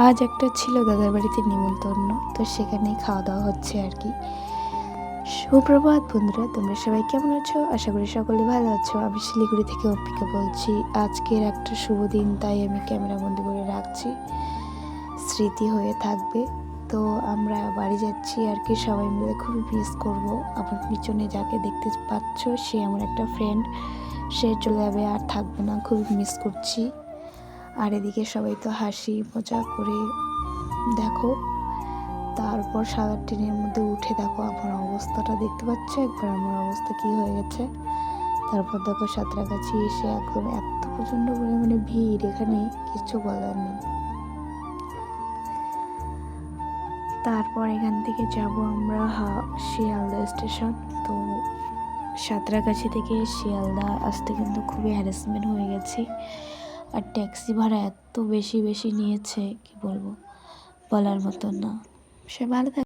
আজ একটা ছিল দাদার বাড়িতে নিমন্ত্রণ, তো সেখানেই খাওয়া দাওয়া হচ্ছে আর কি। সুপ্রভাত বন্ধুরা, তোমরা সবাই কেমন আছো? আশা করি সকলে ভালো আছো। আমি শিলিগুড়ি থেকে অম্পিকা বলছি। আজকের একটা শুভ দিন, তাই আমি ক্যামেরা বন্দি করে রাখছি, স্মৃতি হয়ে থাকবে। তো আমরা বাড়ি যাচ্ছি আর কি, সবাই মিলে খুবই মিস করব। আমার পিছনে যাকে দেখতে পাচ্ছ সে আমার একটা ফ্রেন্ড, সে চলে যাবে আর থাকবে না, খুবই মিস করছি। আর এদিকে সবাই তো হাসি মজা করে দেখো। তারপর সাদা ট্রেনের মধ্যে উঠে দেখো আমার অবস্থাটা দেখতে পাচ্ছ একবার, আমার অবস্থা কি হয়ে গেছে। তারপর দেখো সাঁতরাগাছি এসে একদম এত প্রচণ্ড পরিমাণে ভিড়, এখানে কিছু বলার নেই। তারপর এখান থেকে যাব আমরা শিয়ালদা স্টেশন। তো সাঁতরাগাছি থেকে শিয়ালদা আসতে কিন্তু খুবই হ্যারাসমেন্ট হয়ে গেছি। আর ট্যাক্সি ভাড়া এত বেশি নিয়েছে, কি বলবো, বলার মতন না। সে ভালো থাকে।